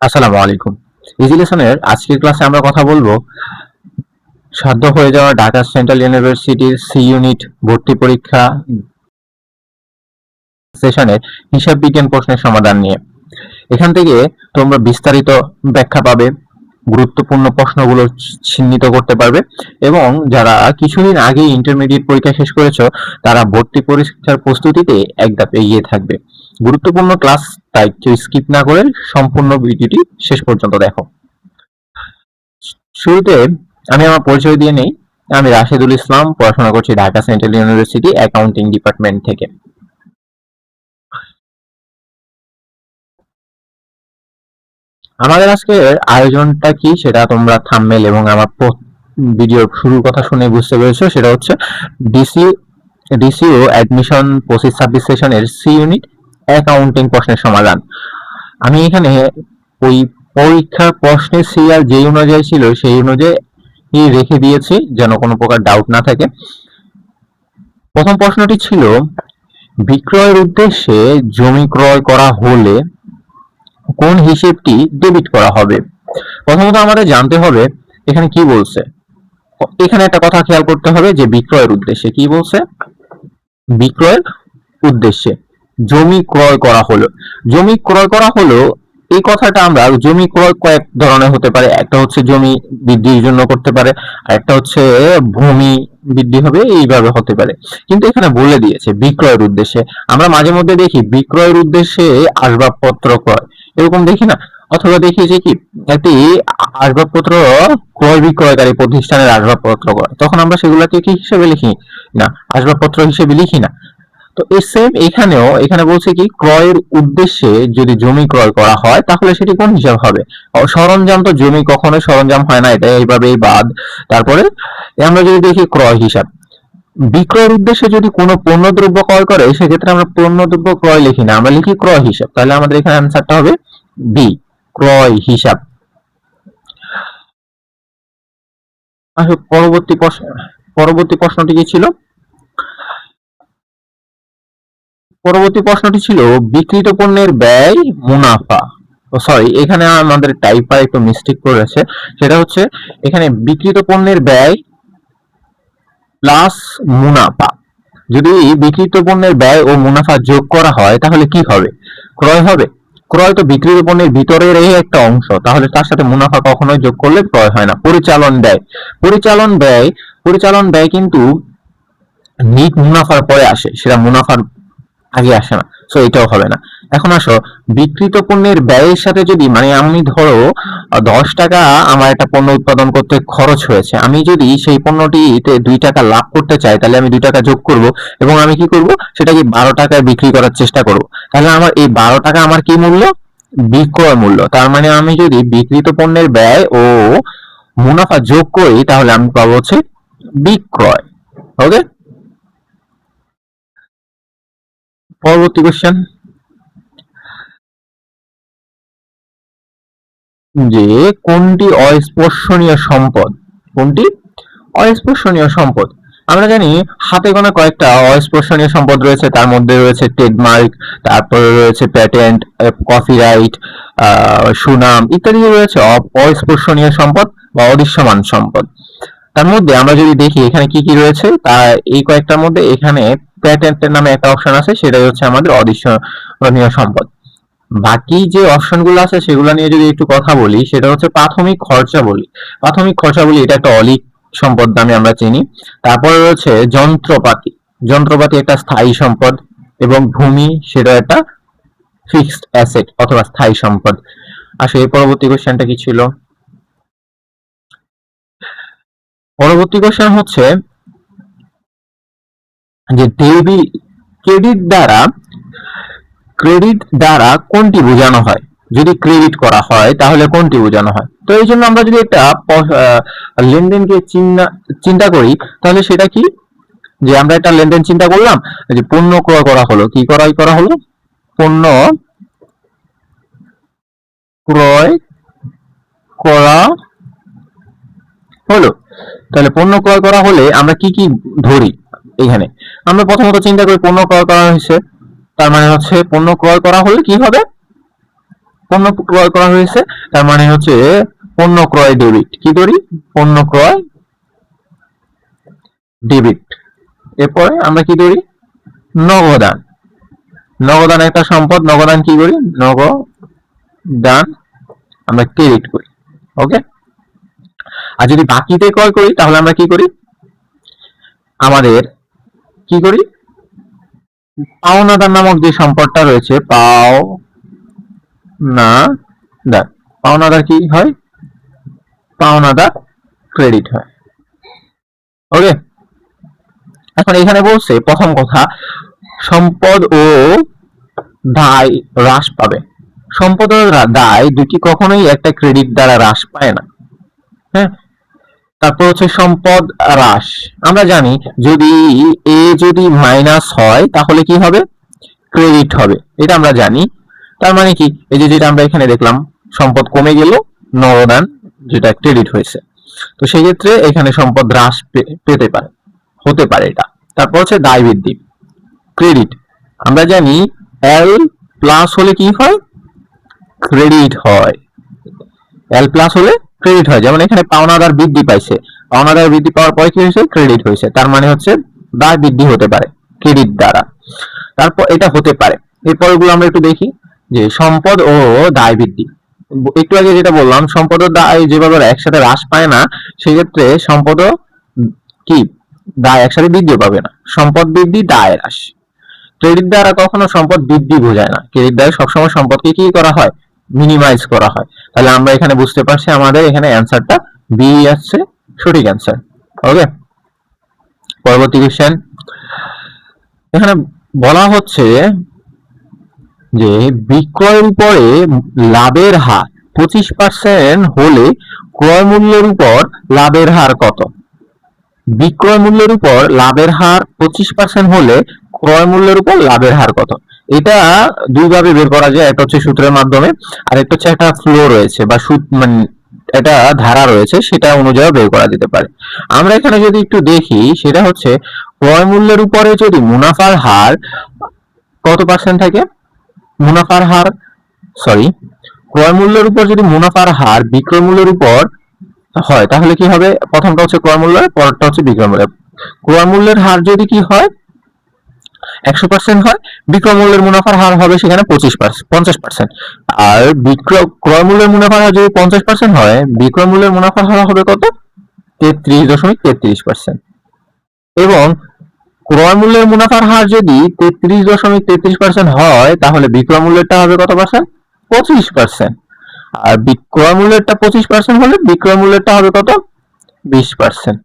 আসসালামু আলাইকুম। ইজি লেসনের আজকের ক্লাসে আমরা কথা বলবো সদ্য হয়ে যাওয়া ঢাকা সেন্ট্রাল ইউনিভার্সিটির সি ইউনিট ভর্তি পরীক্ষা সেশনের হিসাব বিজ্ঞান প্রশ্নের সমাধান নিয়ে। এখান থেকে তোমরা বিস্তারিত ব্যাখ্যা পাবে, গুরুত্বপূর্ণ প্রশ্নগুলো চিহ্নিত করতে পারবে এবং যারা কিছুদিন আগে ইন্টারমিডিয়েট পরীক্ষা শেষ করেছো তারা ভর্তি পরীক্ষার প্রস্তুতিতে এক ধাপ এগিয়ে থাকবে। গুরুত্বপূর্ণ ক্লাস, তাই কেউ স্কিপ না করে সম্পূর্ণ ভিডিওটি শেষ পর্যন্ত দেখো। শুরুতে আমি আমার পরিচয় দিয়ে নেই। আমি রাশেদুল ইসলাম, পড়াশোনা করছি Dhaka central university accounting department থেকে। আমাদের আজকের আয়োজনটা কি সেটা তোমরা থাম্বনেল এবং আমার ভিডিওর শুরুর কথা শুনে বুঝতে পেরেছো। সেটা হচ্ছে ডিসিও অ্যাডমিশন 25-26 সেশনের সি ইউনিট অ্যাকাউন্টিং প্রশ্নের সমাধান। আমি এখানে ওই পরীক্ষার প্রশ্নের সিরিয়াল যেই অনুযায়ী ছিল সেই অনুযায়ী রেখে দিয়েছি যেন কোনো প্রকার ডাউট না থাকে। প্রথম প্রশ্নটি ছিল, বিক্রয়ের উদ্দেশ্যে জমি ক্রয় করা হলে কোন হিসেবটি ডেবিট করা হবে? প্রথমত আমাদের জানতে হবে এখানে কি বলছে। এখানে একটা কথা খেয়াল করতে হবে যে বিক্রয়ের উদ্দেশ্যে কি বলছে। বিক্রয়ের উদ্দেশ্যে জমি ক্রয় করা হলো, জমি ক্রয় করা হলো এই কথাটা আমরা জমি ক্রয় কয়েক ধরনের হতে পারে। একটা হচ্ছে জমি বৃদ্ধির জন্য করতে পারে, আর একটা হচ্ছে ভূমি বৃদ্ধি হবে, এইভাবে হতে পারে। কিন্তু এখানে বলে দিয়েছে বিক্রয়ের উদ্দেশ্যে। আমরা মাঝে মধ্যে দেখি বিক্রয়ের উদ্দেশ্যে আসবাবপত্র ক্রয়, এরকম দেখি না? অথবা দেখি যে কি একটি আসবাবপত্র ক্রয় বিক্রয়কারী প্রতিষ্ঠানের আসবাবপত্র ক্রয়, তখন আমরা সেগুলোকে কি হিসেবে লিখি না, আসবাবপত্র হিসেবে লিখি না। তো এই সেম এখানেও, এখানে বলছে কি ক্রয়ের উদ্দেশ্যে যদি জমি ক্রয় করা হয় তাহলে সেটি কোন হিসাব হবে? সরঞ্জাম তো জমি কখনো সরঞ্জাম হয় না, এটা এইভাবেই বাদ। তারপরে আমরা যদি দেখি ক্রয় হিসাব, বিক্রয়ের উদ্দেশ্যে যদি কোনো পণ্যদ্রব্য ক্রয় করে সেক্ষেত্রে আমরা পণ্যদ্রব্য ক্রয় লিখি না, আমরা লিখি ক্রয় হিসাব। তাহলে আমাদের এখানে অ্যান্সারটা হবে বি, ক্রয় হিসাব। আসলে পরবর্তী প্রশ্নটি কি ছিল? পরবর্তী প্রশ্নটি ছিল বিক্রিত পণ্যের ব্যয় মুনাফা। সরি, এখানে আমাদের টাইপার একটু মিস্টেক করেছে। সেটা হচ্ছে এখানে বিক্রিত পণ্যের ব্যয় প্লাস মুনাফা। যদি বিক্রিত পণ্যের ব্যয় ও মুনাফা যোগ করা হয় তাহলে কি হবে? ক্রয় হবে। ক্রয় তো বিক্রিত পণ্যের ভিতরের এই একটা অংশ, তাহলে তার সাথে মুনাফা কখনোই যোগ করলে ক্রয় হয় না। পরিচালন ব্যয়, পরিচালন ব্যয় কিন্তু নিট মুনাফার পরে আসে, সেটা মুনাফার আগে আসে না, সো এটাও হবে না। এখন আসো, বিক্রিত পণ্যের ব্যয়ের সাথে যদি মানে আমি ধরো 10 টাকা আমার একটা পণ্য উৎপাদন করতে খরচ হয়েছে, আমি যদি সেই পণ্যটিতে 2 টাকা লাভ করতে চাই তাহলে আমি 2 টাকা যোগ করব এবং আমি কি করব সেটাকে 12 টাকায় বিক্রি করার চেষ্টা করব। তাহলে আমার এই 12 টাকা আমার কি মূল্য? বিক্রয় মূল্য। তার মানে আমি যদি বিক্রিত পণ্যের ব্যয় ও মুনাফা যোগ করি তাহলে আমি পাবো হচ্ছে বিক্রয়। ওকে, পরবর্তী কোশ্চেন, যে কোনটি অস্পর্শনীয় সম্পদ? কোনটি অস্পর্শনীয় সম্পদ? আমরা জানি হাতে গোনা কয়েকটা অস্পর্শনীয় সম্পদ রয়েছে, তার মধ্যে রয়েছে ট্রেডমার্ক, তারপরে রয়েছে প্যাটেন্ট, কপিরাইট, সুনাম ইত্যাদি রয়েছে অস্পর্শনীয় সম্পদ বা অদৃশ্যমান সম্পদ। তার মধ্যে আমরা যদি দেখি এখানে কি কি রয়েছে, তা এই কয়েকটার মধ্যে এখানে প্যাটেন্টের নামে একটা অপশন আছে, সেটাই হচ্ছে আমাদের অদৃশ্যনীয় সম্পদ। বাকি যে অপশনগুলো আছে সেগুলো নিয়ে যদি একটু কথা বলি, সেটা হচ্ছে প্রাথমিক খরচাবলী। প্রাথমিক খরচাবলী এটা একটা অলিক সম্পদ নামে আমরা চিনি। তারপরে রয়েছে যন্ত্রপাতি, যন্ত্রপাতি একটা স্থায়ী সম্পদ, এবং ভূমি সেটা একটা ফিক্সড অ্যাসেট অথবা স্থায়ী সম্পদ। আসলে পরবর্তী কোশ্চেনটা কি ছিল? পরবর্তী কোশ্চেন হচ্ছে যে ক্রেডিট দ্বারা কোনটি বোঝানো হয়? যদি ক্রেডিট করা হয় তাহলে কোনটি বোঝানো হয়? তো এই জন্য আমরা যদি একটা লেনদেনকে চিন্তা করি তাহলে সেটা কি, যে আমরা একটা লেনদেন চিন্তা করলাম, যে পণ্য ক্রয় করা হলো, কি ক্রয় করা হলো? পণ্য ক্রয় করা হলো। তাহলে পণ্য ক্রয় করা হলে আমরা কি কি ধরি? এখানে আমরা প্রথমত চিন্তা করি পণ্য ক্রয় করা হয়েছে, তার মানে হচ্ছে পণ্য ক্রয় করা হলে কি হবে? পণ্য ক্রয় করা হয়েছে, তার মানে হচ্ছে পণ্য ক্রয় ডেবিট। কি করি? পণ্য ক্রয় ডেবিট। এরপরে আমরা কি করি? নগদান। নগদান একটা সম্পদ, নগদান কি করি? নগদান আমরা ক্রেডিট করি। ওকে। আর যদি বাকিতে ক্রয় করি তাহলে আমরা কি করি? আমাদের কি করি? পাওনাদার নামক যে সম্পদটা রয়েছে, পাওনাদার, পাওনাদার কি হয়? পাওনাদার ক্রেডিট হয়। ওকে। এখন এখানে বলছে প্রথম কথা, সম্পদ ও দায় হ্রাস পাবে। সম্পদ ও দায় দুটি কখনোই একটা ক্রেডিট দ্বারা হ্রাস পায় না। হ্যাঁ। তারপর হচ্ছে সম্পদ হ্রাস। আমরা জানি যদি মাইনাস হয় তাহলে কি হবে? ক্রেডিট হবে, এটা আমরা জানি। তার মানে কি, এই যে যেটা আমরা এখানে দেখলাম, সম্পদ কমে গেল, নগদান যেটা ক্রেডিট হয়েছে, তো সেই ক্ষেত্রে এখানে সম্পদ হ্রাস পেতে পারে, হতে পারে এটা। তারপর হচ্ছে দায় বৃদ্ধি, ক্রেডিট। আমরা জানি এল প্লাস হলে কি হয়? ক্রেডিট হয়। এল প্লাস হলে ক্রেডিট হয়। যেমন এখানে পাওনাদার বৃদ্ধি পাইছে, পাওনাদার বৃদ্ধি পাওয়ার পরে কি হয়েছে? ক্রেডিট হয়েছে। তার মানে হচ্ছে দায় বৃদ্ধি হতে পারে ক্রেডিট দ্বারা। তারপর এটা হতে পারে। এরপরগুলো আমরা একটু দেখি, যে সম্পদ ও দায় বৃদ্ধি। একটু আগে যেটা বললাম, সম্পদ ও দায় যেভাবে একসাথে হ্রাস পায় না, সেক্ষেত্রে সম্পদ ও কি দায় একসাথে বৃদ্ধি পাবে না। সম্পদ বৃদ্ধি, দায় হ্রাস। ক্রেডিট দ্বারা কখনো সম্পদ বৃদ্ধি বোঝায় না, ক্রেডিট দ্বারা সবসময় সম্পদকে কি করা হয়? মিনিমাইজ করা হয়। তাহলে আমরা এখানে বুঝতে পারছি আমাদের এখানে অ্যান্সারটা বি আসছে সঠিক অ্যান্সার। ওকে। পরবর্তী কোশ্চেন, এখানে বলা হচ্ছে যে বিক্রয়ের উপরে লাভের হার 25% হলে ক্রয় মূল্যের উপর লাভের হার কত? বিক্রয় মূল্যের উপর লাভের হার 25% হলে ক্রয় মূল্যের উপর লাভের হার কত? এটা দুইভাবে বের করা যায়, একটা হচ্ছে সূত্রের মাধ্যমে, আর একটা হচ্ছে একটা ফ্লো রয়েছে বা মানে এটা ধারা রয়েছে, সেটা অনুযায়ী বের করা যেতে পারে। আমরা এখানে যদি একটু দেখি, সেটা হচ্ছে ক্রয় মূল্যের উপরে যদি মুনাফার হার কত পার্সেন্ট থাকে? মুনাফার হার ক্রয় মূল্যের উপর যদি মুনাফার হার বিক্রয় মূল্যের উপর হয় তাহলে কি হবে? প্রথমটা হচ্ছে ক্রয় মূল্য, পরেরটা হচ্ছে বিক্রয় মূল্য। ক্রয় মূল্যের হার যদি কি হয়? 100% হয়, বিক্রয় মূল্যের মুনাফার হার হবে সেখানে 50%। আর ক্রয় মূল্যের মুনাফার হার যদি 50% হয়, বিক্রয় মূল্যের মুনাফার হার হবে কত? 33.33%। এবং ক্রয় মূল্যের মুনাফার হার যদি 33.33% হয়, তাহলে বিক্রয় মূল্যটা হবে কত পার্সেন্ট? 25%। আর বিক্রয় মূল্যটা 25% হলে বিক্রয় মূল্যটা হবে কত? 20%।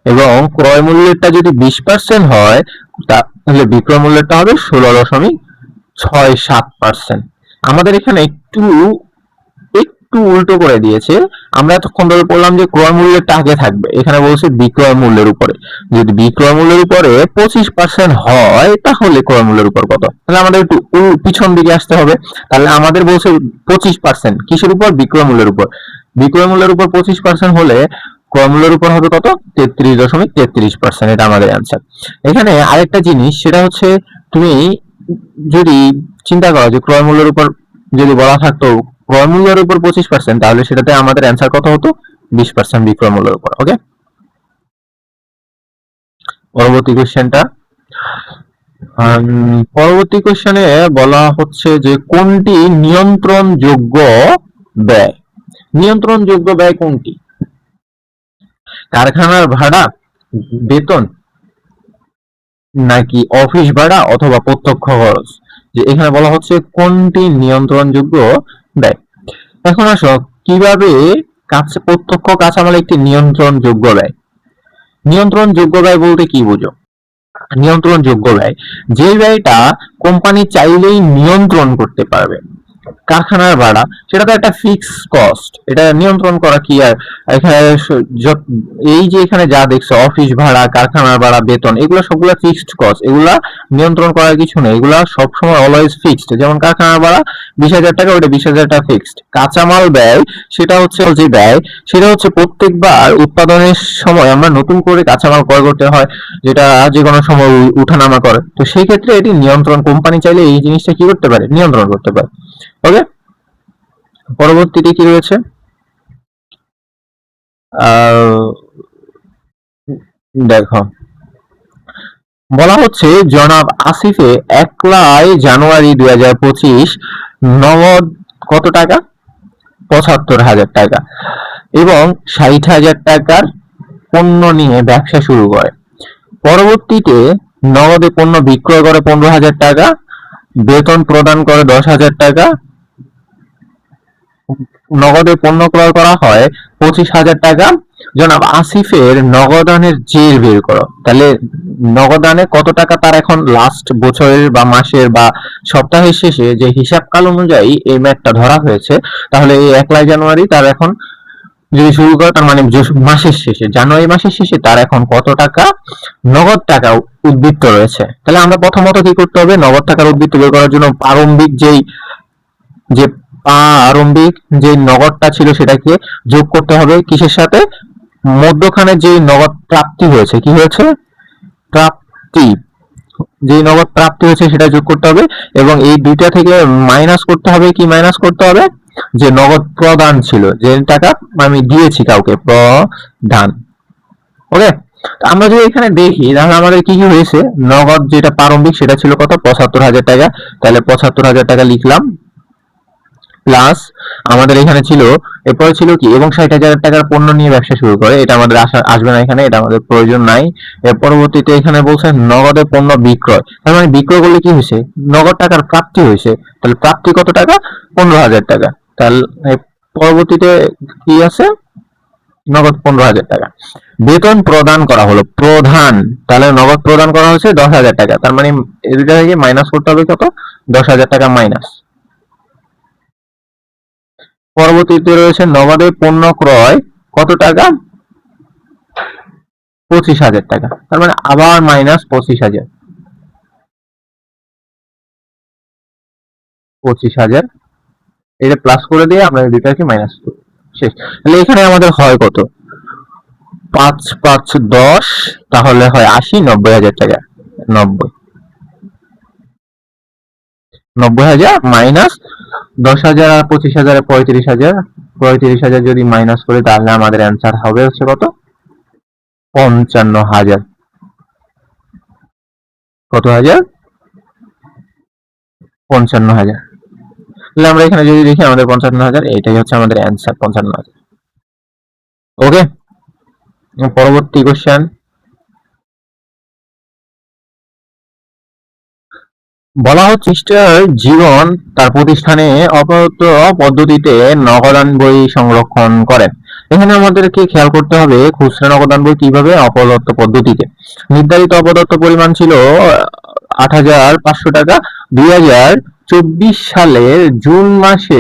এবং ক্রয় মূল্যটা যদি 20% হয়, তাহলে বিক্রয় মূল্যটা হবে 16.67%। আমাদের এখানে একটু উল্টো করে দিয়েছে। আমরা এতক্ষণ ধরে বললাম যে ক্রয় মূল্যটা আগে থাকবে, এখানে বলছে বিক্রয় মূল্যের উপরে। যদি বিক্রয় মূল্যের উপরে 25% হয়, তাহলে ক্রয় মূল্যের উপর কত? তাহলে আমাদের একটু পিছন দিকে আসতে হবে। তাহলে আমাদের বলছে 25% কিসের উপর? বিক্রয় মূল্যের উপর। বিক্রয় মূল্যের উপর 25% হলে ক্রয় মূল্যের উপর হবে কত? 33.33%। এটা আমাদের অ্যান্সার। এখানে আরেকটা জিনিস, সেটা হচ্ছে তুমি যদি চিন্তা করো যে ক্রয় মূল্যের উপর যদি বলা থাকতো ক্রয় মূল্যের উপর 25%, তাহলে সেটাতে আমাদের অ্যান্সার কত হতো? 20% বিক্রয় মূল্যের উপর। ওকে। পরবর্তী কোশ্চেনটা, পরবর্তী কোশ্চেনে বলা হচ্ছে যে কোনটি নিয়ন্ত্রণযোগ্য ব্যয়? নিয়ন্ত্রণযোগ্য ব্যয় কোনটি? কারখানার ভাড়া, বেতন, নাকি অফিস ভাড়া, অথবা প্রত্যক্ষ খরচ? যে এখানে বলা হচ্ছে কোনটি নিয়ন্ত্রণযোগ্য ব্যয়। এখন আসো, কিভাবে প্রত্যক্ষ কাঁচামাল একটি নিয়ন্ত্রণযোগ্য ব্যয়? নিয়ন্ত্রণযোগ্য ব্যয় বলতে কি বুঝো? নিয়ন্ত্রণযোগ্য ব্যয় যে ব্যয়টা কোম্পানি চাইলেই নিয়ন্ত্রণ করতে পারবে। কারখানার ভাড়া, সেটা তো একটা ফিক্সড কস্ট, এটা নিয়ন্ত্রণ করা কি আর এখানে? এই যে এখানে যা দেখছো, অফিস ভাড়া, কারখানার ভাড়া, বেতন, এগুলো সবগুলো ফিক্সড কস্ট, এগুলা নিয়ন্ত্রণ করার কিছু নেই, এগুলা সবসময় অলওয়েজ ফিক্সড। যেমন কারখানার ভাড়া 20,000 টাকা, ওটা 20,000 টাকা ফিক্সড। কাঁচামাল ব্যয়, সেটা হচ্ছে যে ব্যয়, সেটা হচ্ছে প্রত্যেকবার উৎপাদনের সময় আমরা নতুন করে কাঁচামাল ক্রয় করতে হয়, যেটা যে কোনো সময় উঠানামা করে। তো সেই ক্ষেত্রে এটি নিয়ন্ত্রণ, কোম্পানি চাইলে এই জিনিসটা কি করতে পারে? নিয়ন্ত্রণ করতে পারে। ওকে। পরবর্তীতে কি রয়েছে, দেখো বলা হচ্ছে জনাব আসিফে 1 জানুয়ারি 2025 নগদ কত টাকা, 75,000 টাকা এবং 60,000 টাকার পণ্য নিয়ে ব্যবসা শুরু করে। পরবর্তীতে নগদে পণ্য বিক্রয় করে 15,000 টাকা, বেতন প্রদান করে 10,000 টাকা, নগদে পণ্য ক্রয় করা হয় 25,000 টাকা। জনাব আসিফের নগদানের জের বের করো। তাহলে নগদানে কত টাকা তার এখন লাস্ট বছরের বা মাসের বা সপ্তাহের শেষে যে হিসাবকাল অনুযায়ী এই ম্যাথটা ধরা হয়েছে, তাহলে এই 1 জানুয়ারি তার এখন যদি শুরু করে, তার মানে মাসের শেষে জানুয়ারি মাসের শেষে তার এখন কত টাকা নগদ টাকা উদ্বৃত্ত রয়েছে। তাহলে আমরা প্রথমত কি করতে হবে, নগদ টাকার উদ্বৃত্ত বের করার জন্য প্রারম্ভিক যে প্রারম্ভিক যে নগদটা ছিল সেটাকে যোগ করতে হবে কিসের সাথে, মধ্যখানে যে নগদ প্রাপ্তি হয়েছে, কি হয়েছে, প্রাপ্তি, যে নগদ প্রাপ্তি হয়েছে সেটা যোগ করতে হবে এবং এই দুইটা থেকে মাইনাস করতে হবে, কি মাইনাস করতে হবে, যে নগদ প্রদান ছিল, যে টাকা আমি দিয়েছি কাউকে, প্রদান। ওকে, আমরা যদি এখানে দেখি তাহলে আমাদের কি কি হয়েছে, নগদ যেটা প্রারম্ভিক সেটা ছিল কত, 75,000 টাকা। তাহলে 75,000 টাকা লিখলাম, প্লাস আমাদের এখানে ছিল, এরপরে ছিল কি, এবং 60,000 টাকার পণ্য নিয়ে ব্যবসা শুরু করে, এটা আমাদের আসবে না এখানে, এটা আমাদের প্রয়োজন নাই। এর পরবর্তীতে এখানে বলছে নগদে পণ্য বিক্রয়, তার মানে বিক্রয় করলে কি হয়েছে, নগদ টাকার প্রাপ্তি হয়েছে। তাহলে প্রাপ্তি কত টাকা, 15,000 টাকা। তাহলে পরবর্তীতে কি আছে, নগদ 15,000 টাকা। বেতন প্রদান করা হলো, প্রধান, তাহলে নগদ প্রদান করা হয়েছে 10,000 টাকা, তার মানে এই দুটা থেকে মাইনাস করতে হবে কত, 10,000 টাকা মাইনাস। পরবর্তীতে রয়েছে নগদে পণ্য ক্রয় কত টাকা, 25,000 টাকা, তার মানে আবার মাইনাস 25,000, 25,000 এটা প্লাস করে দিয়ে আমরা দুটাকে মাইনাস করব, শেষ। তাহলে এখানে আমাদের হয় কত, 5 5 10, তাহলে হয় 80, 90,000 টাকা, 90,000 মাইনাস 10,000 আর 25,000 35,000, 35,000 যদি মাইনাস করি তাহলে আমাদের অ্যান্সার হবে হচ্ছে কত, 55,000, কত হাজার, 55,000। তাহলে আমরা এখানে যদি দেখি আমাদের 55,000, এটাই হচ্ছে আমাদের অ্যান্সার, 55,000। ওকে, পরবর্তী কোশ্চেন, বলা হচ্ছে মিস্টার জীবন তার প্রতিষ্ঠানে অপদত্ত পদ্ধতিতে নগদান বই সংরক্ষণ করেন। এখানে আমাদেরকে খেয়াল করতে হবে খুচরা নগদান বই কিভাবে, অপদত্ত পদ্ধতিতে। নির্ধারিত অপদত্ত পরিমাণ ছিল 8,500 টাকা। 2024 সালের জুন মাসে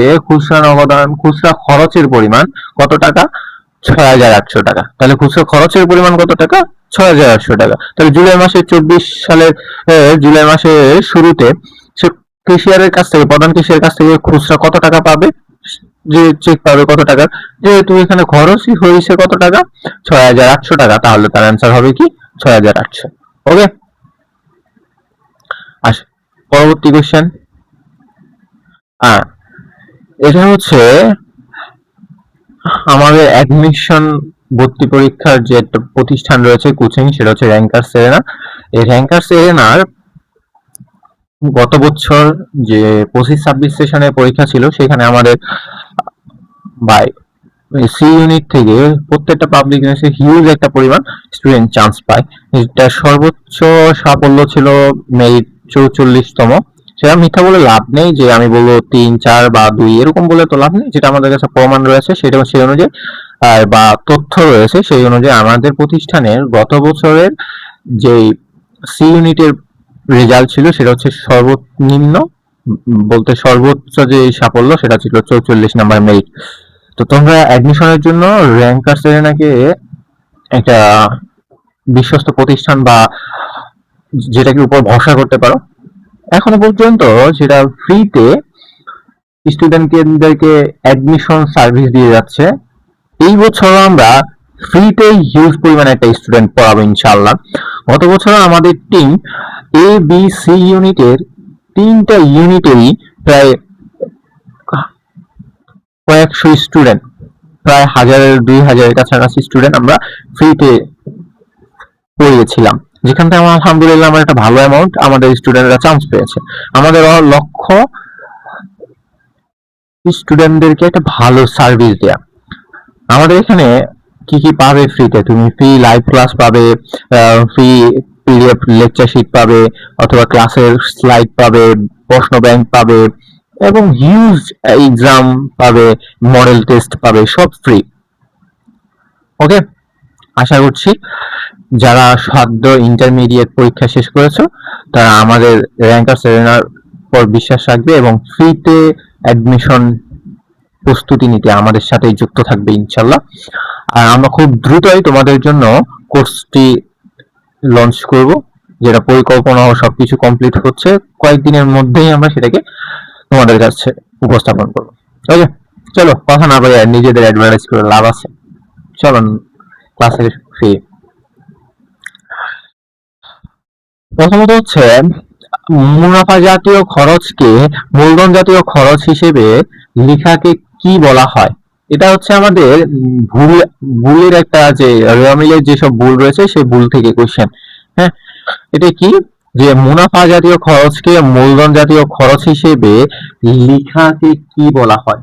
খুচরা খরচের পরিমাণ কত টাকা, 6,800 টাকা। তাহলে খুচরা খরচের পরিমাণ কত টাকা, 6,800 টাকা। তাহলে জুলাই মাসে 24 সালের জুলাই মাসের শুরুতে সে ক্যাশিয়ারের কাছ থেকে, প্রধান ক্যাশিয়ারের কাছ থেকে খুচরা কত টাকা পাবে, যে চেক পাবে কত টাকা, যেহেতু এখানে খরচই হয়েছে কত টাকা, 6,800 টাকা, তাহলে তার অ্যান্সার হবে কি, 6,800। ওকে, আচ্ছা পরবর্তী কোশ্চেন, এটা হচ্ছে আমাদের অ্যাডমিশন ভর্তি পরীক্ষার যে একটা প্রতিষ্ঠান রয়েছে কোচিং, সেটা হচ্ছে র্যাঙ্কার সেরেনা। এই র্যাঙ্কার সেরেনার গত বছর যে 25-26 সেশনের পরীক্ষা ছিল, সেখানে আমাদের বাই সি ইউনিট থেকে প্রত্যেকটা পাবলিক ইউনিভার্সিটি হিউজ একটা পরিমাণ স্টুডেন্ট চান্স পায়। এটা সর্বোচ্চ সাফল্য ছিল মেরিট 44তম। সেটা মিথ্যা বলে লাভ নেই, যে আমি বলবো 3 4 বা 2 এরকম বলে তো লাভ নেই, যেটা আমাদের কাছে প্রমাণ রয়েছে সেটা সেই অনুযায়ী বা তথ্য রয়েছে সেই অনুযায়ী আমাদের প্রতিষ্ঠানের গত বছরের যে সি ইউনিটের রেজাল্ট ছিল সেটা হচ্ছে সর্বনিম্ন বলতে সর্বোচ্চ যে সাফল্য সেটা ছিল 44 নাম্বার মেরিট। তো তোমরা অ্যাডমিশনের জন্য র্যাঙ্কার সেরেনাকে একটা বিশ্বস্ত প্রতিষ্ঠান বা যেটাকে উপর ভরসা করতে পারো। এখনো পর্যন্ত যেটা ফ্রিতে স্টুডেন্টদেরকে অ্যাডমিশন সার্ভিস দিয়ে যাচ্ছে, এই বছর আমরা ফ্রিতে হিউজ পরিমাণে একটা স্টুডেন্ট পড়াবো ইনশাআল্লাহ। গত বছর আমাদের টিম এ বি সি ইউনিটের 3টা ইউনিটেরই প্রায় কয়েকশো স্টুডেন্ট, প্রায় 1000-2000 কাছাকাছি স্টুডেন্ট আমরা ফ্রিতে পড়িয়েছিলাম, যেখান থেকে আমার আলহামদুলিল্লাহ আমার একটা ভালো অ্যামাউন্ট আমাদের স্টুডেন্টরা চান্স পেয়েছে। আমাদের লক্ষ্য স্টুডেন্টদেরকে একটা ভালো সার্ভিস দেয়া। আমাদের এখানে কি কি পাবে ফ্রিতে? তুমি ফ্রি লাইভ ক্লাস পাবে, ফ্রি পিডিএফ লেকচার শিট পাবে, অথবা ক্লাসের স্লাইড পাবে, প্রশ্ন ব্যাংক পাবে, এবং হিউজ এক্সাম পাবে, মডেল টেস্ট পাবে, সব ফ্রি। ওকে, আশা করছি যারা সদ্য ইন্টারমিডিয়েট পরীক্ষা শেষ করেছো তারা আমাদের র্যাঙ্কার সেরেনার পর বিশ্বাস রাখবে এবং ফ্রিতে অ্যাডমিশন প্রস্তুতি নিতে আমাদের সাথে যুক্ত থাকবে ইনশাল্লাহ। আর আমরা খুব দ্রুতই তোমাদের জন্য কোর্সটি লঞ্চ করব, যেটা পরিকল্পনা ও সবকিছু কমপ্লিট হচ্ছে, কয়েকদিনের মধ্যেই আমরা সেটাকে তোমাদের কাছে উপস্থাপন করব। ওকে, চলো কথা না বলে নিজেদের অ্যাডভার্টাইজ করে লাভ আছে, চলো ক্লাসের ফি। প্রথমত হচ্ছে মুনাফা জাতীয় খরচকে মূলধন জাতীয় খরচ হিসেবে লেখাকে কি বলা হয়? এটা হচ্ছে আমাদের ভুলের একটা, যে রেওয়ামিলের যেসব ভুল রয়েছে সেই ভুল থেকে কোশ্চেন। হ্যাঁ, এটা কি, যে মুনাফা জাতীয় খরচকে মূলধন জাতীয় খরচ হিসেবে লেখাকে কি বলা হয়?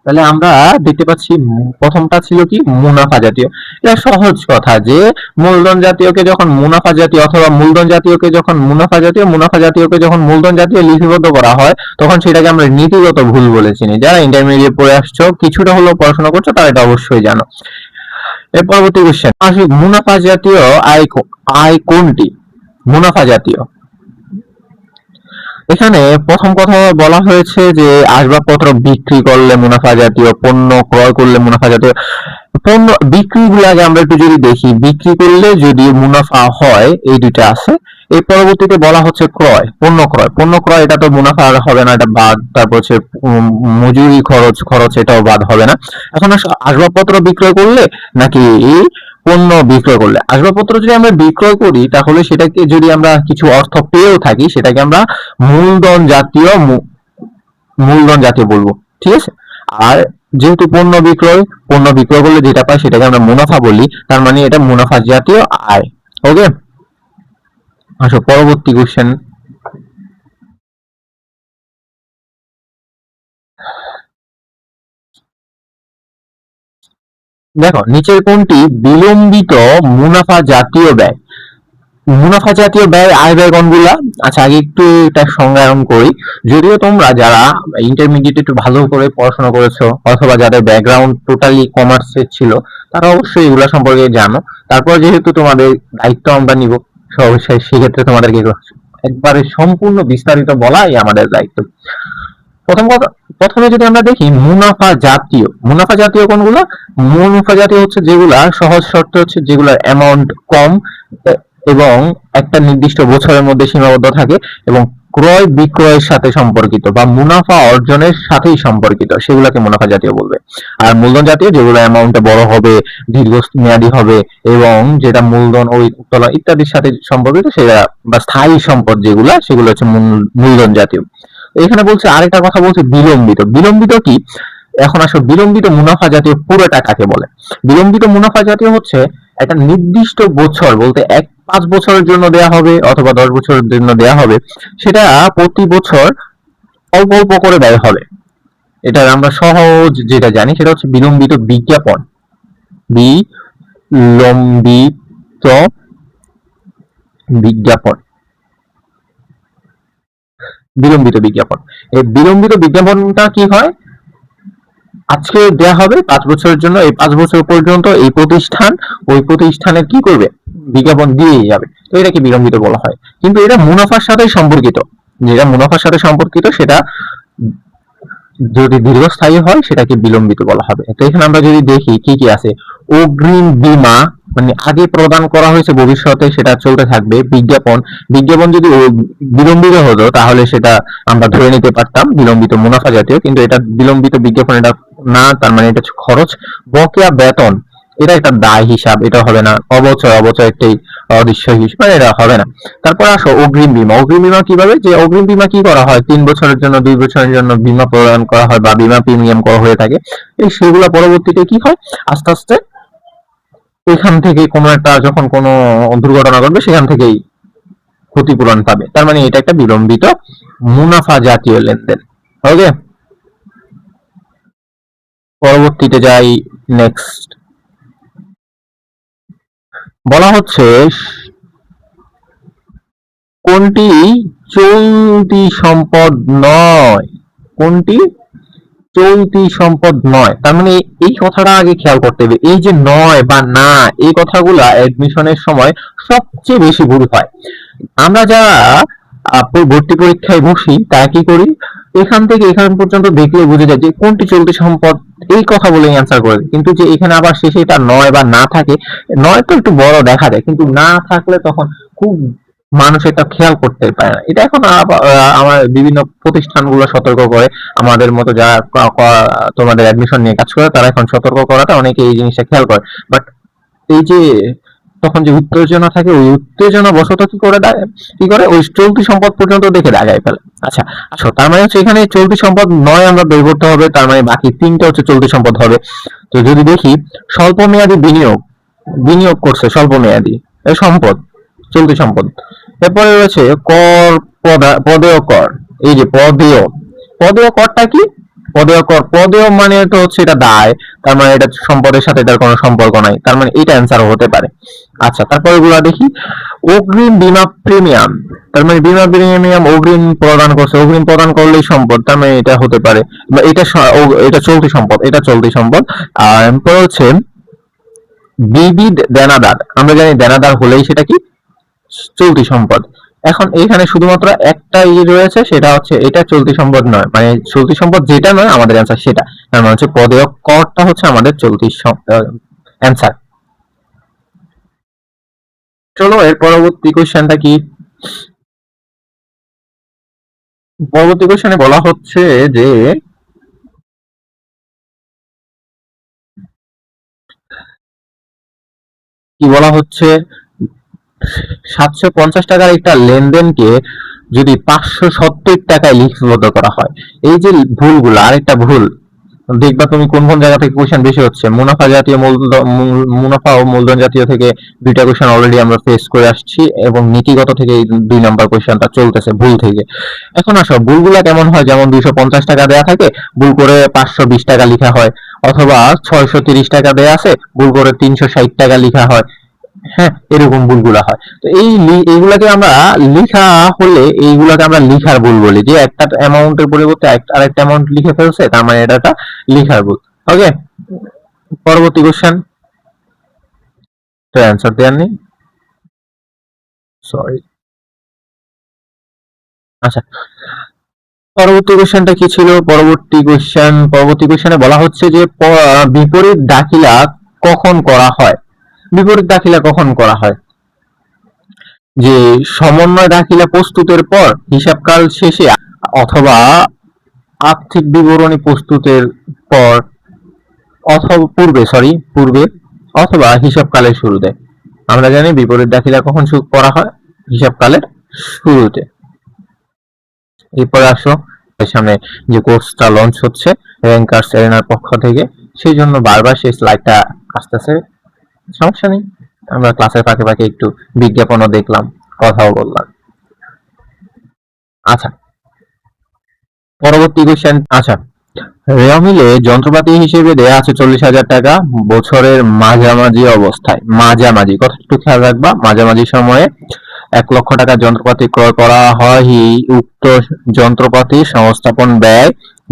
তাহলে আমরা দেখতে পাচ্ছি প্রথমটা ছিল কি, মুনাফা জাতীয়। এটা সহজ কথা, যে মূলধন জাতীয়কে যখন মুনাফা জাতীয়, অথবা মূলধন জাতীয়কে যখন মুনাফা জাতীয়, মুনাফা জাতীয়কে যখন মূলধন জাতীয় লিপিবদ্ধ করা হয়, তখন সেটাকে আমরা নীতিগত ভুল বলে চিনি। যারা ইন্টারমিডিয়েট পড়ে আসছো, কিছুটা হলেও পড়াশোনা করছো, তারা এটা অবশ্যই জানো। এর পরবর্তী কোশ্চেন আসি, মুনাফা জাতীয় আয় কোনটি? মুনাফা জাতীয়, এখানে প্রথম কথা বলা হয়েছে যে আসবাবপত্র বিক্রি করলে মুনাফা জাতীয়, পণ্য ক্রয় করলে মুনাফা জাতীয়। পণ্য বিক্রি গুলাকে আমরা একটু যদি দেখি, বিক্রি করলে যদি মুনাফা হয়, এই দুইটা আছে। এই পরবর্তীতে বলা হচ্ছে ক্রয়, পণ্য ক্রয়। পণ্য ক্রয় এটা তো মুনাফা আর হবে না, এটা বাদ। তারপর হচ্ছে মজুরি খরচ এটাও বাদ হবে না। এখন আসবাবপত্র বিক্রয় করলে নাকি এই পণ্য বিক্রয় করলে? আসবাবপত্র যদি আমরা বিক্রয় করি, তাহলে সেটাকে যদি আমরা কিছু অর্থ পেয়েও থাকি, সেটাকে আমরা মূলধন জাতীয় বলবো, ঠিক আছে। আর যেহেতু পণ্য বিক্রয় করলে যেটা পাই সেটাকে আমরা মুনাফা বলি, তার মানে এটা মুনাফা জাতীয় আয়। ওকে, আসো পরবর্তী কোশ্চেন। দেখো, নিচের কোনটি বিলম্বিত মুনাফা জাতীয় ব্যয়? মুনাফা জাতীয় ব্যয় আয় ব্যয় কোনগুলা? আচ্ছা, আগে একটু এটা সংজ্ঞায়ন করি। যদিও তোমরা যারা ইন্টারমিডিয়েট একটু ভালো করে পড়াশোনা করেছো, অথবা যাদের ব্যাকগ্রাউন্ড টোটালি কমার্সের ছিল, তারা অবশ্যই এগুলা সম্পর্কে জানো। তারপর যেহেতু তোমাদের দায়িত্ব আমরা নিব, সেক্ষেত্রে তোমাদেরকে একবারে সম্পূর্ণ বিস্তারিত বলাই আমাদের দায়িত্ব। প্রথমে যদি আমরা দেখি মুনাফা জাতীয় কোনগুলো? মুনাফা জাতীয় হচ্ছে যেগুলা সহজ শর্ত হচ্ছে যেগুলার অ্যামাউন্ট কম এবং একটা নির্দিষ্ট বছরের মধ্যে সীমাবদ্ধ থাকে এবং ক্রয় বিক্রয়ের সাথে সম্পর্কিত বা মুনাফা অর্জনের সাথেই সম্পর্কিত, সেগুলোকে মুনাফা জাতীয় বলবে। আর মূলধন জাতীয় যেগুলো অ্যামাউন্টে বড় হবে, দীর্ঘমেয়াদী হবে এবং যেটা মূলধন ওই উত্তোলন ইত্যাদির সাথে সম্পর্কিত, সেটা বা স্থায়ী সম্পদ যেগুলো, সেগুলো হচ্ছে মূলধন জাতীয়। এখানে বলছে আরেকটা কথা, বলছে বিলম্বিত কি? এখন আসো, বিলম্বিত মুনাফা জাতীয় পুরোটা কাকে বলে? বিলম্বিত মুনাফা জাতীয় হচ্ছে একটা নির্দিষ্ট বছর, বলতে 5 বছরের জন্য দেয়া হবে অথবা 10 বছরের জন্য দেয়া হবে, সেটা প্রতি বছর অল্প অল্প করে ব্যয় হবে। এটা আমরা সহজ যেটা জানি সেটা হচ্ছে বিলম্বিত বিজ্ঞাপন। বিলম্বিত বিজ্ঞাপন, বিলম্বিত বিজ্ঞাপন। এই বিলম্বিত বিজ্ঞাপনটা কি হয়? আজকে দেয়া হবে 5 বছরের জন্য, এই 5 বছর পর্যন্ত এই প্রতিষ্ঠান ওই প্রতিষ্ঠানের কি করবে? বিজ্ঞাপন দিয়েই যাবে, তো এটাকে বিলম্বিত বলা হয়। কিন্তু এটা মুনাফার সাথে সম্পর্কিত, যেটা মুনাফার সাথে সম্পর্কিত সেটা যদি দীর্ঘস্থায়ী হয় সেটাকে বিলম্বিত বলা হবে। তো এখানে আমরা যদি দেখি কি কি আছে, অগ্রিম বীমা মানে আগে প্রদান করা হয়েছে, ভবিষ্যতে সেটা চলতে থাকবে। বিজ্ঞাপন যদি বিলম্বিত হতো তাহলে সেটা আমরা ধরে নিতে পারতাম বিলম্বিত মুনাফা জাতীয়, কিন্তু এটা বিলম্বিত বিজ্ঞাপন এটা না, তার মানে এটা খরচ। বকেয়া বেতন, এটা একটা দায় হিসাব, এটা হবে না। অবচয় একটাই অদৃশ্য হিস, মানে এটা হবে না। তারপর আসো অগ্রিম বীমা। অগ্রিম বীমা কিভাবে, যে অগ্রিম বীমা কি করা হয়, 3 বছরের জন্য 2 বছরের জন্য বীমা প্রদান করা হয় বা বীমা প্রিমিয়াম করা হয়ে থাকে। এই সেগুলো পরবর্তীতে কি হয়, আস্তে আস্তে এখান থেকে কোনো একটা, যখন কোনো দুর্ঘটনা ঘটবে সেখান থেকেই ক্ষতিপূরণ পাবে। তার মানে এটা একটা বিলম্বিত মুনাফা জাতীয় লেনদেন। ওকে, পরবর্তীতে যাই। নেক্সট বলা হচ্ছে কোনটি চলতি সম্পদ নয়, কোনটি চলতি সম্পদ নয়। তার মানে এই কথাটা আগে খেয়াল করতে হবে। এই যে নয় বা না, এই কথাগুলা এডমিশনের সময় সবচেয়ে বেশি ভুল হয়। আমরা যারা ভর্তি পরীক্ষায় বসি তারা কি করি, এখান থেকে এখান পর্যন্ত দেখলে বুঝে যায় যে কোনটি চলতি সম্পদ, এই কথা বলে অ্যান্সার করে। কিন্তু যে এখানে আবার শেষে এটা নয় বা না থাকে, নয় তো একটু বড় দেখা যায়, কিন্তু না থাকলে তখন খুব মানুষ এটা খেয়াল করতে পারে না। এটা এখন আমার বিভিন্ন প্রতিষ্ঠানগুলো সতর্ক করে, আমাদের মতো যারা তোমাদের অ্যাডমিশন নিয়ে কাজ করে তারা এখন সতর্ক করাটা অনেকে এই জিনিসটা খেয়াল করে। বাট এই যে তখন যে উত্তেজনা থাকে, ওই উত্তেজনা বশত কি করে ওই চলতি সম্পদ পর্যন্ত দেখে দাগায় ফেলে। আচ্ছা আসো, তার মানে হচ্ছে এখানে চলতি সম্পদ নয় আমরা বের করতে হবে, তার মানে বাকি 3টা হচ্ছে চলতি সম্পদ হবে। তো যদি দেখি স্বল্প মেয়াদী বিনিয়োগ, বিনিয়োগ করছে স্বল্প মেয়াদী সম্পদ, চলতি সম্পদ। এরপরে রয়েছে কর, পদেয় কর। এই যে পদেয়, পদেয় করটা কি, পদেয় কর, পদেয় মানে তো হচ্ছে এটা দায়, তার মানে এটা সম্পদের সাথে এটার কোনো সম্পর্ক নাই, তার মানে এটা অ্যান্সার হতে পারে। আচ্ছা তারপরে এগুলো দেখি। অগ্রিম বীমা প্রিমিয়াম, তার মানে বীমা প্রিমিয়াম অগ্রিম প্রদান করছে, অগ্রিম প্রদান করলেই সম্পদ, তার মানে এটা হতে পারে বা এটা এটা চলতি সম্পদ, এটা চলতি সম্পদ। আর এরপর হচ্ছে বিবিধ দেনাদার, আমরা জানি দেনাদার হলেই সেটা কি চলতি সম্পদ। এখন এখানে শুধুমাত্র একটা রয়েছে, সেটা হচ্ছে এটা চলতি সম্পদ নয়, মানে চলতি সম্পদ যেটা নয় আমাদের অ্যান্সার সেটা, তার মানে হচ্ছে পদেয় করটা হচ্ছে আমাদের চলতি অ্যান্সার। চলো এর পরবর্তী কোশ্চেনটা কি, পরবর্তী কোশ্চেনে বলা হচ্ছে যে কি বলা হচ্ছে, 750 টাকার একটা লেনদেনকে যদি 570 টাকায় লিপিবদ্ধ করা হয়। এই যে ভুলগুলো, আরেকটা ভুল দেখবা তুমি কোন কোন জায়গা থেকে কোশ্চেন বেশি হচ্ছে, মুনাফা জাতীয় মুনাফা ও মূলধন জাতীয় থেকে 2টা কোশ্চেন অলরেডি আমরা ফেস করে আসছি, এবং নীতিগত থেকে এই 2 নম্বর কোশ্চেনটা চলতেছে ভুল থেকে। এখন আসো ভুলগুলা কেমন হয়, যেমন 250 টাকা দেয়া থাকে, ভুল করে 520 টাকা লেখা হয়, অথবা 630 টাকা দেয়া আছে, ভুল করে 360 টাকা লেখা হয়। হ্যাঁ, এরকম ভুলগুলা হয়। তো এইগুলাকে আমরা লিখা হলে এইগুলাকে আমরা লিখার ভুল বলি, যে একটা অ্যামাউন্টের পরিবর্তে আরেকটা অ্যামাউন্ট লিখে ফেলছে, তার মানে এটা লিখার ভুল। ওকে, পরবর্তী কোশ্চেন, তো অ্যান্সার দেওয়ার নেই, সরি। আচ্ছা, পরবর্তী কোশ্চেনটা কি ছিল, পরবর্তী কোশ্চেনে বলা হচ্ছে যে বিপরীত দাখিলা কখন করা হয়। বিপরীত দাখিলা কখন করা হয়, যে সমন্বয় দাখিলা প্রস্তুতের পর, হিসাবকাল শেষে, অথবা আর্থিক বিবরণী প্রস্তুতের পর, অথবা পূর্বে, অথবা হিসাবকালের শুরুতে। আমরা জানি বিপরীত দাখিলা কখন করা হয়, হিসাবকালের শুরুতে। এরপরে আসো, সামনে যে কোর্সটা লঞ্চ হচ্ছে র্যাঙ্কার্স এরিনার পক্ষ থেকে, সেই জন্য বারবার সেই স্লাইডটা আসতেছে, সমস্যা নেই, আমরা ক্লাসের ফাঁকে ফাঁকে একটু বিজ্ঞাপনও দেখলাম, কথাও বললাম। আচ্ছা, পরবর্তী কোশ্চেন। আচ্ছা, রেওমিলে যন্ত্রপাতি হিসেবে দেয়া আছে 40,000 টাকা বছরের মাঝামাঝি অবস্থায়, মাঝামাঝি কথা একটু খেয়াল রাখবা, মাঝামাঝি সময়ে 1 লক্ষ টাকার যন্ত্রপাতি ক্রয় করা হয়, উক্ত যন্ত্রপাতি সংস্থাপন ব্যয়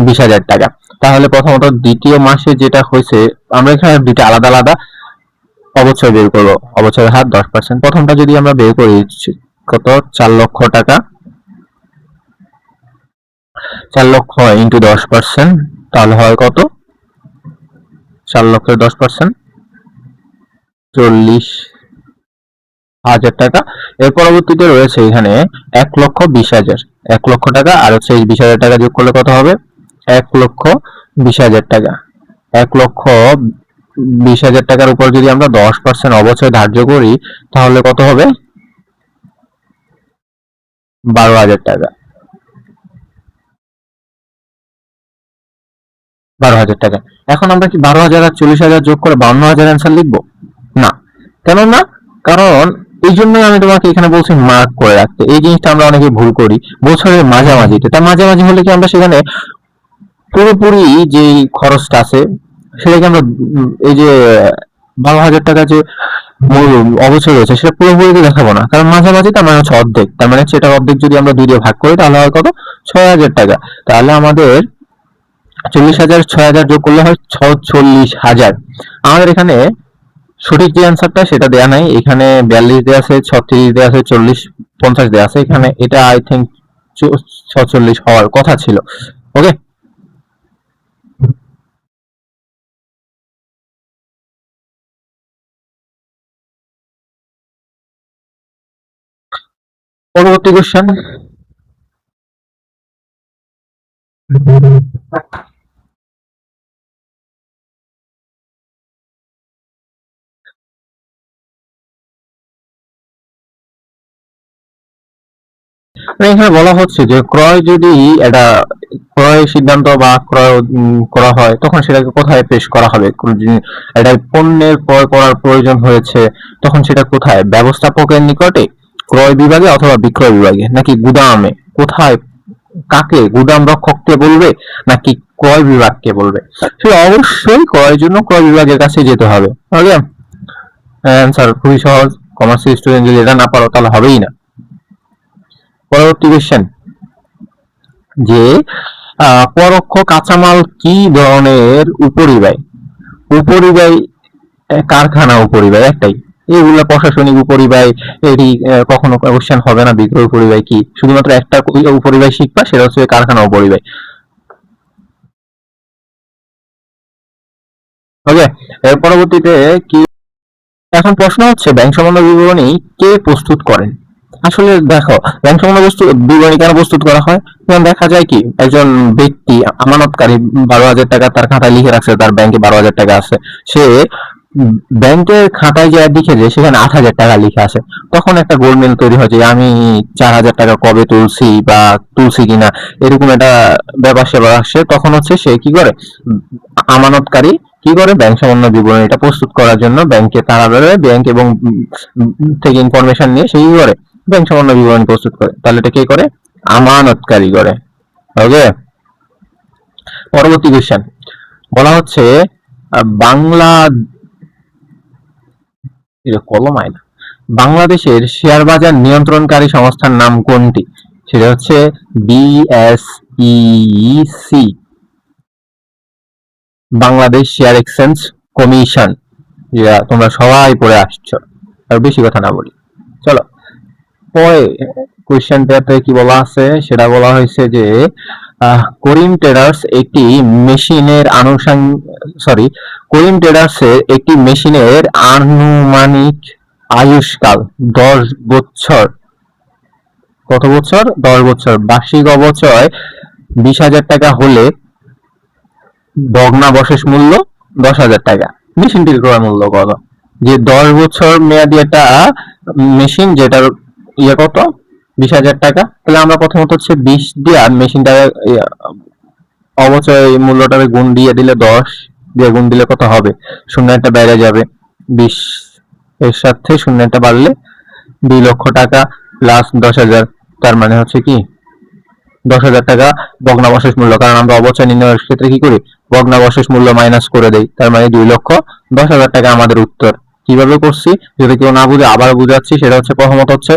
20,000 টাকা। তাহলে প্রথমত দ্বিতীয় মাসে যেটা হয়েছে, আমরা এখানে দুইটা আলাদা আলাদা অবচয় বের করবো, অবচয়ের হার 10%। প্রথমটা যদি আমরা বের করি কত, 4 লক্ষ টাকা, 4 লক্ষ ইন্টু 10%, তাহলে হয় কত, 4 লক্ষের 10%, 40,000 টাকা। এর পরবর্তীতে রয়েছে এখানে 1,20,000, 1 লক্ষ টাকা আর হচ্ছে 20,000 টাকা যোগ করলে কত হবে, 1,20,000 টাকা, 1 লক্ষ 20,000 টাকার উপর যদি আমরা 10% অবচয় ধার্য করি তাহলে কত হবে? 12,000 টাকা। 12,000 টাকা। এখন আমরা কি 12,000 আর 40,000 যোগ করে 52,000 অ্যান্সার লিখবো? না। কেন না? কারণ এই জন্যই আমি তোমাকে এখানে বলছি মার্ক করে রাখতে। এই জিনিসটা আমরা অনেকে ভুল করি বছরের মাঝামাঝিতে। তার মাঝামাঝি হলে কি আমরা সেখানে পুরোপুরি যে খরচটা আছে সেটাকে আমরা এই যে 12,000 টাকা যে অবচয় রয়েছে সেটা পুরোপুরি দেখাবো না, কারণ মাঝামাঝি তার মানে হচ্ছে অর্ধেক। তার মানে সেটা অর্ধেক যদি আমরা 2 দিয়ে ভাগ করি তাহলে হয় কত? 6,000 টাকা। তাহলে আমাদের 40,000 6,000 যোগ করলে হয় 46,000। আমাদের এখানে সঠিক যে অ্যান্সারটা সেটা দেয়া নাই, এখানে 42 দেয়া আছে, 36 দেয়া আছে, 40 50 দেয়া আছে। এখানে এটা আই থিংক 46 হওয়ার কথা ছিল। ওকে, পরবর্তী কোশ্চেন। এখানে বলা হচ্ছে যে ক্রয় যদি এটা ক্রয় সিদ্ধান্ত বা ক্রয় করা হয় তখন সেটাকে কোথায় পেশ করা হবে? এটা পণ্যের ক্রয় করার প্রয়োজন হয়েছে তখন সেটা কোথায়? ব্যবস্থাপকের নিকটে, ক্রয় বিভাগে অথবা বিক্রয় বিভাগে, নাকি গুদামে? কোথায়? কাকে? গুদাম রক্ষককে বলবে নাকি ক্রয় বিভাগকে বলবে? সে অবশ্যই ক্রয়ের জন্য ক্রয় বিভাগের কাছে যেতে হবে। ওকে, অ্যান্সার খুবই সহজ। কমার্সের স্টুডেন্ট যদি এটা না পারো তাহলে হবেই না। পরবর্তী কোশ্চেন যে পরোক্ষ কাঁচামাল কি ধরনের উপরিব্যয়? উপরিব্যয় কারখানা উপরিব্যয় একটাই। এগুলা প্রশাসনিক উপরিব্যয়, এটি কখনো কোশ্চেন হবে না। বিক্রয় উপরিব্যয় কি? শুধুমাত্র একটা উপরিব্যয় শিখবা, সেটা হচ্ছে কারখানা উপরিব্যয়। ওকে, এর পরবর্তীতে কি এখন প্রশ্ন হচ্ছে ব্যাংক সম্বন্ধ বিবরণী কে প্রস্তুত করেন? আসলে দেখো, ব্যাংক সম্বন্ধ বিবরণী কেন প্রস্তুত করা হয়? যেমন দেখা যায় কি একজন ব্যক্তি আমানতকারী 12,000 টাকা তার খাতায় লিখে রাখছে, তার ব্যাংকে 12,000 টাকা আছে। সে ব্যাংকের খাতায় যে লিখে যে সেখানে 8,000 টাকা লিখে আছে, তখন একটা গোলমেল তৈরি হয় যে আমি 4,000 টাকা কবে তুলছি বা তুলছি কিনা, এরকম একটা ব্যাপার স্যাপার আসছে। তখন হচ্ছে সে কি করে, আমানতকারী কি করে, ব্যাংক সম্বন্ধ বিবরণীটা প্রস্তুত করার জন্য ব্যাংকে তারা বেরোয়, ব্যাংক এবং থেকে ইনফরমেশন নিয়ে সেই করে ব্যাংক সম্বন্ধ বিবরণী প্রস্তুত করে। তাহলে এটা কে করে? আমানতকারী করে। ওকে, পরবর্তী কোশ্চেন বলা হচ্ছে বাংলা কলম আইনা বাংলাদেশের শেয়ার বাজার নিয়ন্ত্রণকারী সংস্থার নাম কোনটি? সেটা হচ্ছে BSEC, Bangladesh share exchange commission, যেটা তোমরা সবাই পড়ে আসছো। আর বেশি কথা না বলি, চলো পরে কোয়েশ্চেনটাতে কি বলা আছে সেটা বলা হয়েছে যে করিম ট্রেডার্স একটি মেশিনের করিম ট্রেডার্স এর একটি মেশিনের আনুমানিক আয়ুষ্কাল 10 বছর। কত বছর? 10 বছর। বার্ষিক অবচয় 20,000 টাকা হলে ভগ্নাবশেষ মূল্য 10,000 টাকা। মেশিনটির ক্রয় মূল্য কত? যে 10 বছর মেয়াদি একটা মেশিন, যেটার কত? 20,000 টাকা। তাহলে আমরা প্রথমত হচ্ছে 20 দিয়ে মেশিনটা অবচয় মূল্যটাকে গুণ দিয়ে দিলে 10 দিয়ে গুণ দিলে কত হবে? শূন্য একটা বাইরে যাবে, 20 এর সাথে শূন্য একটা বাড়লে 2 লক্ষ টাকা প্লাস 10,000, তার মানে হচ্ছে কি 10,000 টাকা ভগ্নাবশেষ মূল্য। কারণ আমরা অবচয় নির্ণয়ের ক্ষেত্রে কি করি? ভগ্নাবশেষ মূল্য মাইনাস করে দেই, তার মানে 2,10,000 টাকা আমাদের উত্তর। কিভাবে করছি যদি কেউ না বুঝে আবার বুঝাচ্ছি। সেটা হচ্ছে প্রথমত হচ্ছে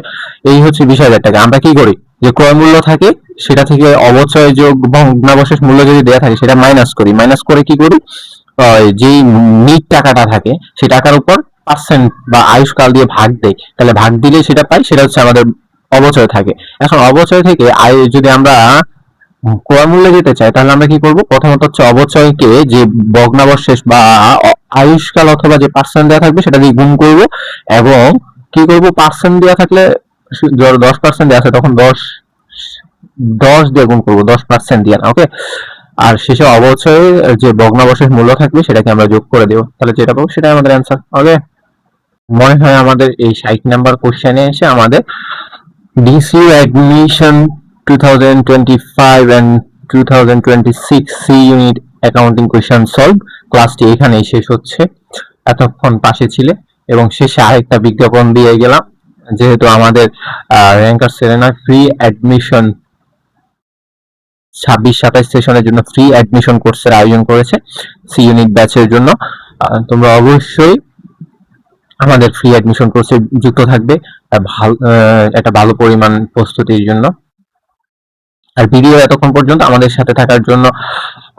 এই হচ্ছে 20,000 টাকা, আমরা কি করি যে ক্রয় মূল্য থাকে সেটা থেকে অবচয় যোগ ভগ্নাবশেষ মূল্য যদি দেয়া থাকে সেটা মাইনাস করি। মাইনাস করে কি করি, যেই নিট টাকাটা থাকে সেই টাকার উপর পার্সেন্ট বা আয়ুষ্কাল দিয়ে ভাগ দেয়। তাহলে ভাগ দিলে সেটা পাই, সেটা হচ্ছে আমাদের অবচয় থাকে। এখন অবচয় থেকে যদি আমরা ক্রয় মূল্যে যেতে চাই তাহলে আমরা কি করব? প্রথমত হচ্ছে অবচয়কে যে ভগ্নাবশেষ বা আয়ুষ্কাল অথবা যে পার্সেন্ট দেওয়া থাকবে সেটা দিয়ে গুণ করব, এবং কি করব, পার্সেন্ট দেওয়া থাকলে 10% দেওয়া আছে তখন 10 দিয়ে গুণ করবো, 10% দিয়ে না। ওকে, আর শেষে অবশ্যই যে ভগ্নাবশেষ মূল্য থাকবে সেটাকে আমরা যোগ করে দেবো, তাহলে যেটা পাবো সেটাই আমাদের অ্যান্সার। ওকে, মনে হয় আমাদের এই 60 নাম্বার কোশ্চেনে এসে আমাদের ডিসিউ admission 2025 and 2026 C unit accounting question solve ক্লাসটি এখানেই শেষ হচ্ছে। এতক্ষণ পাশে ছিলে এবং শেষে আরেকটা বিজ্ঞাপন দিয়ে গেলাম, যেহেতু আমাদের র্যাঙ্কার সেরেনা ফ্রি অ্যাডমিশন 26-27 সেশনের জন্য ফ্রি অ্যাডমিশন কোর্সের আয়োজন করেছে সি ইউনিট ব্যাচের জন্য। তোমরা অবশ্যই আমাদের ফ্রি অ্যাডমিশন কোর্সে যুক্ত থাকবে একটা ভালো পরিমাণ প্রস্তুতির জন্য। আর ভিডিও এতক্ষণ পর্যন্ত আমাদের সাথে থাকার জন্য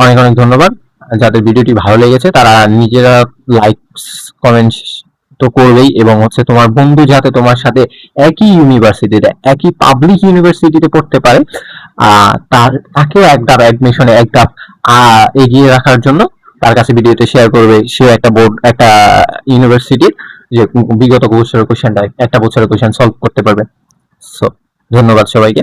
অনেক অনেক ধন্যবাদ। যাদের ভিডিওটি ভালো লেগেছে তারা নিজেরা লাইক কমেন্ট তো করবেই, এবং হচ্ছে তোমার বন্ধু যাতে তোমার সাথে একই ইউনিভার্সিটিতে, একই পাবলিক ইউনিভার্সিটিতে পড়তে পারে, তাকেও এক ধাপ অ্যাডমিশনে এক ধাপ এগিয়ে রাখার জন্য তার কাছে ভিডিওটি শেয়ার করবে। সেও একটা ইউনিভার্সিটির যে বিগত বছরের কোশ্চেনটা, একটা বছরের কোশ্চেন সলভ করতে পারবে। সো ধন্যবাদ সবাইকে।